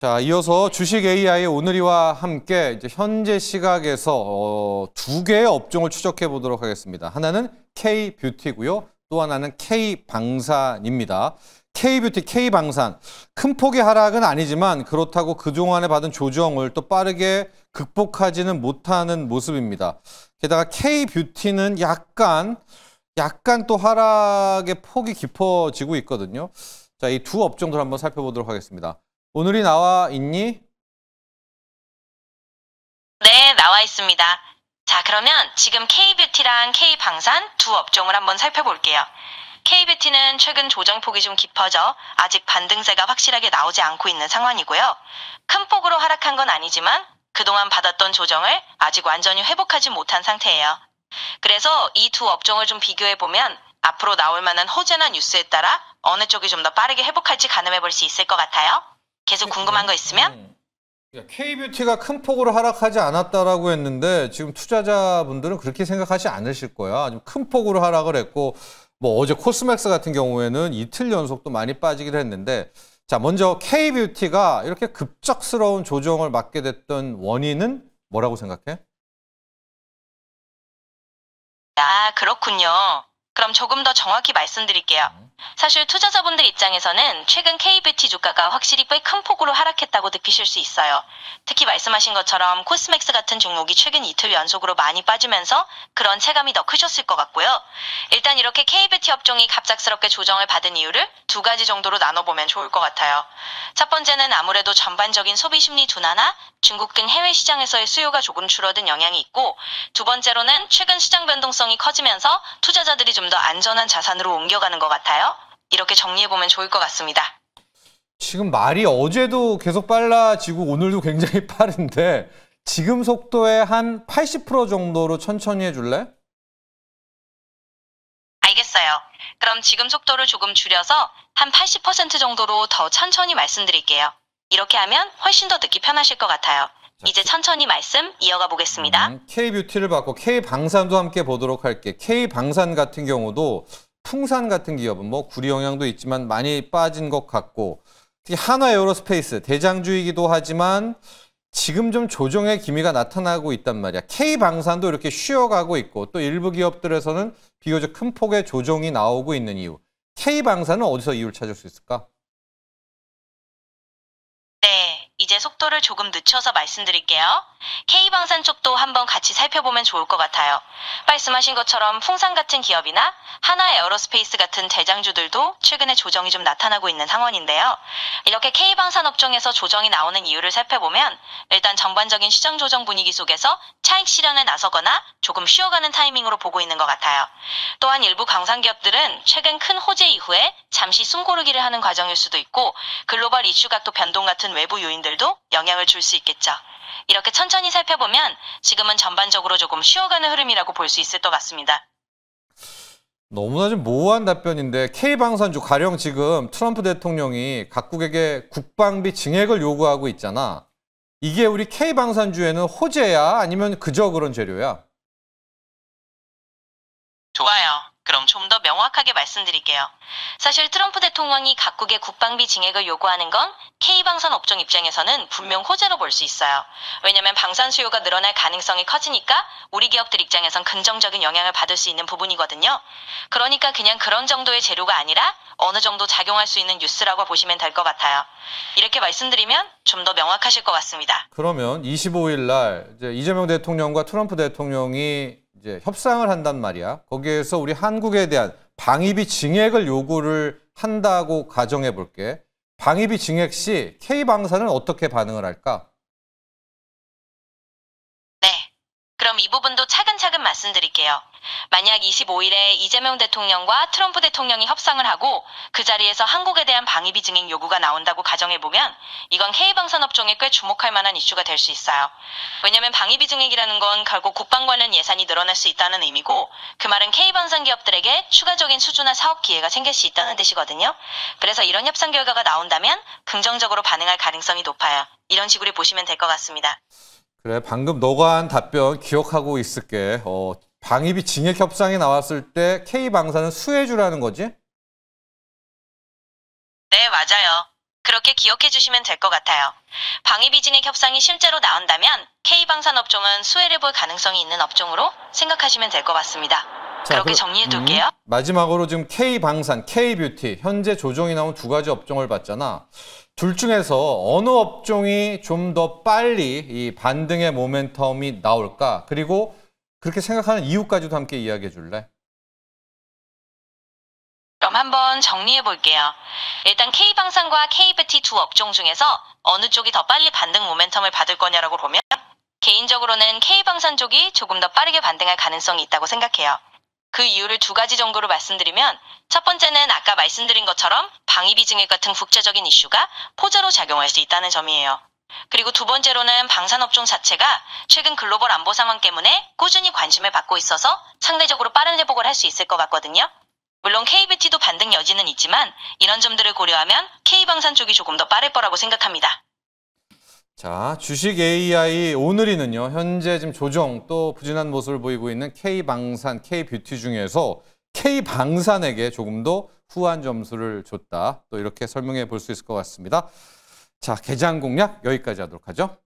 자, 이어서 주식 AI의 오늘이와 함께 이제 현재 시각에서 두 개의 업종을 추적해 보도록 하겠습니다. 하나는 K뷰티고요. 또 하나는 K방산입니다. K뷰티, K방산. 큰 폭의 하락은 아니지만 그렇다고 그동안에 받은 조정을 또 빠르게 극복하지는 못하는 모습입니다. 게다가 K뷰티는 약간 또 하락의 폭이 깊어지고 있거든요. 자, 이 두 업종들 한번 살펴보도록 하겠습니다. 오늘이 나와 있니? 네, 나와 있습니다. 자, 그러면 지금 K뷰티랑 K방산 두 업종을 한번 살펴볼게요. K뷰티는 최근 조정폭이 좀 깊어져 아직 반등세가 확실하게 나오지 않고 있는 상황이고요. 큰 폭으로 하락한 건 아니지만 그동안 받았던 조정을 아직 완전히 회복하지 못한 상태예요. 그래서 이 두 업종을 좀 비교해보면 앞으로 나올 만한 호재나 뉴스에 따라 어느 쪽이 좀 더 빠르게 회복할지 가늠해볼 수 있을 것 같아요. 계속 궁금한 거 있으면? K뷰티가 큰 폭으로 하락하지 않았다라고 했는데 지금 투자자분들은 그렇게 생각하지 않으실 거야. 좀 큰 폭으로 하락을 했고 뭐 어제 코스맥스 같은 경우에는 이틀 연속도 많이 빠지기도 했는데 자, 먼저 K뷰티가 이렇게 급작스러운 조정을 맞게 됐던 원인은 뭐라고 생각해? 아, 그렇군요. 그럼 조금 더 정확히 말씀드릴게요. 사실 투자자분들 입장에서는 최근 K뷰티 주가가 확실히 꽤 큰 폭으로 하락했다고 느끼실 수 있어요. 특히 말씀하신 것처럼 코스맥스 같은 종목이 최근 이틀 연속으로 많이 빠지면서 그런 체감이 더 크셨을 것 같고요. 일단 이렇게 K뷰티 업종이 갑작스럽게 조정을 받은 이유를 두 가지 정도로 나눠보면 좋을 것 같아요. 첫 번째는 아무래도 전반적인 소비 심리 둔화나 중국 등 해외 시장에서의 수요가 조금 줄어든 영향이 있고, 두 번째로는 최근 시장 변동성이 커지면서 투자자들이 좀 더 안전한 자산으로 옮겨가는 것 같아요. 이렇게 정리해보면 좋을 것 같습니다. 지금 말이 어제도 계속 빨라지고 오늘도 굉장히 빠른데 지금 속도의 한 80% 정도로 천천히 해줄래? 알겠어요. 그럼 지금 속도를 조금 줄여서 한 80% 정도로 더 천천히 말씀드릴게요. 이렇게 하면 훨씬 더 듣기 편하실 것 같아요. 이제 천천히 말씀 이어가 보겠습니다. K뷰티를 받고 K방산도 함께 보도록 할게. K방산 같은 경우도 풍산 같은 기업은 뭐 구리 영향도 있지만 많이 빠진 것 같고 특히 한화에어로스페이스 대장주이기도 하지만 지금 좀 조정의 기미가 나타나고 있단 말이야. K방산도 이렇게 쉬어가고 있고 또 일부 기업들에서는 비교적 큰 폭의 조정이 나오고 있는 이유. K방산은 어디서 이유를 찾을 수 있을까? 네, 이제 속도를 조금 늦춰서 말씀드릴게요. K방산 쪽도 한번 같이 살펴보면 좋을 것 같아요. 말씀하신 것처럼 풍산 같은 기업이나 하나에어로스페이스 같은 대장주들도 최근에 조정이 좀 나타나고 있는 상황인데요. 이렇게 K방산 업종에서 조정이 나오는 이유를 살펴보면 일단 전반적인 시장 조정 분위기 속에서 차익 실현에 나서거나 조금 쉬어가는 타이밍으로 보고 있는 것 같아요. 또한 일부 광산 기업들은 최근 큰 호재 이후에 잠시 숨고르기를 하는 과정일 수도 있고 글로벌 이슈 각도 변동 같은 외부 요인들도 영향을 줄 수 있겠죠. 이렇게 천천히 살펴보면 지금은 전반적으로 조금 쉬어가는 흐름이라고 볼 수 있을 것 같습니다. 너무나 좀 모호한 답변인데 K방산주 가령 지금 트럼프 대통령이 각국에게 국방비 증액을 요구하고 있잖아. 이게 우리 K방산주에는 호재야? 아니면 그저 그런 재료야? 좋아요. 그럼 좀 더 명확하게 말씀드릴게요. 사실 트럼프 대통령이 각국의 국방비 증액을 요구하는 건 K방산 업종 입장에서는 분명 호재로 볼 수 있어요. 왜냐면 방산 수요가 늘어날 가능성이 커지니까 우리 기업들 입장에선 긍정적인 영향을 받을 수 있는 부분이거든요. 그러니까 그냥 그런 정도의 재료가 아니라 어느 정도 작용할 수 있는 뉴스라고 보시면 될 것 같아요. 이렇게 말씀드리면 좀 더 명확하실 것 같습니다. 그러면 25일 날 이제 이재명 대통령과 트럼프 대통령이 이제 협상을 한단 말이야. 거기에서 우리 한국에 대한 방위비 증액을 요구를 한다고 가정해 볼게. 방위비 증액 시 K방산은 어떻게 반응을 할까? 네. 그럼 이 부분도 차근차근 말씀드릴게요. 만약 25일에 이재명 대통령과 트럼프 대통령이 협상을 하고 그 자리에서 한국에 대한 방위비 증액 요구가 나온다고 가정해보면 이건 K방산 업종에 꽤 주목할 만한 이슈가 될 수 있어요. 왜냐면 방위비 증액이라는 건 결국 국방 관련 예산이 늘어날 수 있다는 의미고 그 말은 K방산 기업들에게 추가적인 수주나 사업 기회가 생길 수 있다는 뜻이거든요. 그래서 이런 협상 결과가 나온다면 긍정적으로 반응할 가능성이 높아요. 이런 식으로 보시면 될 것 같습니다. 그래, 방금 너가 한 답변 기억하고 있을게. 방위비 증액 협상이 나왔을 때 K방산은 수혜주라는 거지? 네, 맞아요. 그렇게 기억해 주시면 될 것 같아요. 방위비징액 협상이 실제로 나온다면 K방산 업종은 수혜를 볼 가능성이 있는 업종으로 생각하시면 될 것 같습니다. 그렇게 정리해 둘게요. 마지막으로 지금 K방산, K뷰티, 현재 조정이 나온 두 가지 업종을 봤잖아. 둘 중에서 어느 업종이 좀 더 빨리 이 반등의 모멘텀이 나올까? 그리고 그렇게 생각하는 이유까지도 함께 이야기해 줄래? 그럼 한번 정리해 볼게요. 일단 K방산과 K뷰티 두 업종 중에서 어느 쪽이 더 빨리 반등 모멘텀을 받을 거냐라고 보면 개인적으로는 K방산 쪽이 조금 더 빠르게 반등할 가능성이 있다고 생각해요. 그 이유를 두 가지 정도로 말씀드리면 첫 번째는 아까 말씀드린 것처럼 방위비증액 같은 국제적인 이슈가 포자로 작용할 수 있다는 점이에요. 그리고 두 번째로는 방산업종 자체가 최근 글로벌 안보 상황 때문에 꾸준히 관심을 받고 있어서 상대적으로 빠른 회복을 할 수 있을 것 같거든요. 물론 K뷰티도 반등 여지는 있지만 이런 점들을 고려하면 K방산 쪽이 조금 더 빠를 거라고 생각합니다. 자, 주식 AI 오늘이는요, 현재 지금 조정 또 부진한 모습을 보이고 있는 K방산, K뷰티 중에서 K방산에게 조금 더 후한 점수를 줬다. 또 이렇게 설명해 볼 수 있을 것 같습니다. 자, 개장 공략 여기까지 하도록 하죠.